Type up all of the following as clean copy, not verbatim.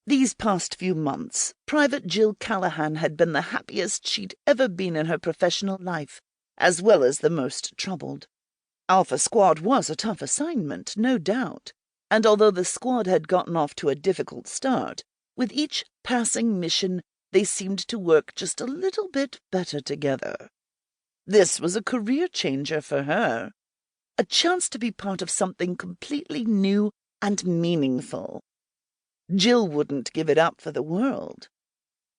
These past few months, Private Jill Callahan had been the happiest she'd ever been in her professional life, as well as the most troubled. Alpha Squad was a tough assignment, no doubt, and although the squad had gotten off to a difficult start, with each passing mission they seemed to work just a little bit better together. This was a career changer for her, a chance to be part of something completely new and meaningful. Jill wouldn't give it up for the world.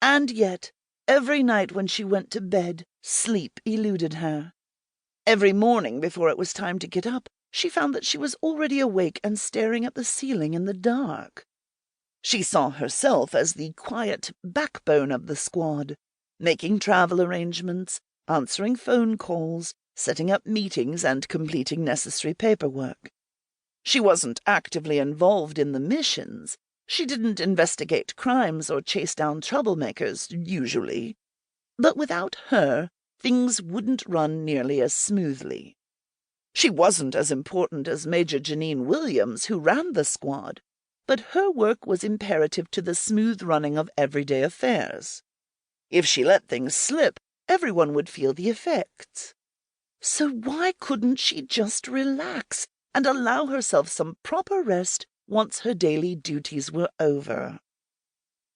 And yet, every night when she went to bed, sleep eluded her. Every morning before it was time to get up, she found that she was already awake and staring at the ceiling in the dark. She saw herself as the quiet backbone of the squad, making travel arrangements, answering phone calls, setting up meetings, and completing necessary paperwork. She wasn't actively involved in the missions. She didn't investigate crimes or chase down troublemakers, usually. But without her, things wouldn't run nearly as smoothly. She wasn't as important as Major Janine Williams, who ran the squad, but her work was imperative to the smooth running of everyday affairs. If she let things slip, everyone would feel the effects. So why couldn't she just relax and allow herself some proper rest once her daily duties were over?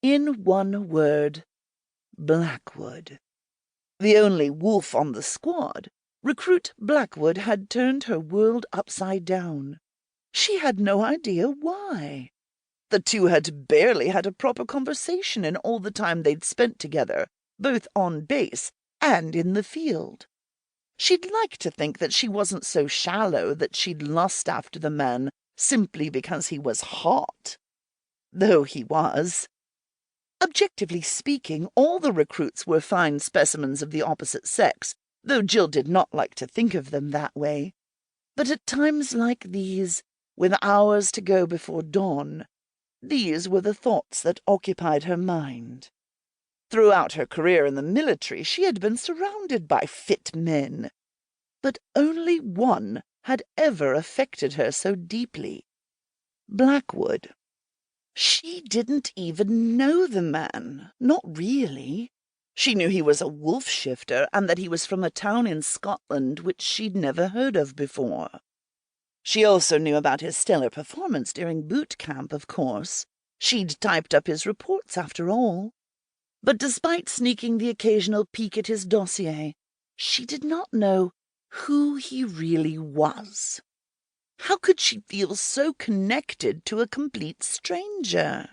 In one word, Blackwood. The only wolf on the squad, recruit Blackwood had turned her world upside down. She had no idea why. The two had barely had a proper conversation in all the time they'd spent together, both on base and in the field. She'd like to think that she wasn't so shallow that she'd lust after the man simply because he was hot. Though he was. Objectively speaking, all the recruits were fine specimens of the opposite sex, though Jill did not like to think of them that way. But at times like these, with hours to go before dawn, these were the thoughts that occupied her mind. Throughout her career in the military, she had been surrounded by fit men, but only one had ever affected her so deeply. Blackwood. She didn't even know the man, not really. She knew he was a wolf shifter and that he was from a town in Scotland which she'd never heard of before. She also knew about his stellar performance during boot camp, of course. She'd typed up his reports, after all. But despite sneaking the occasional peek at his dossier, she did not know who he really was. How could she feel so connected to a complete stranger?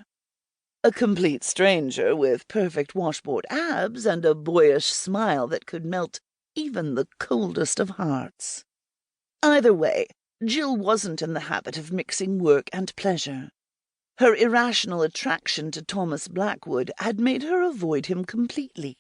A complete stranger with perfect washboard abs and a boyish smile that could melt even the coldest of hearts. Either way, Jill wasn't in the habit of mixing work and pleasure. Her irrational attraction to Thomas Blackwood had made her avoid him completely.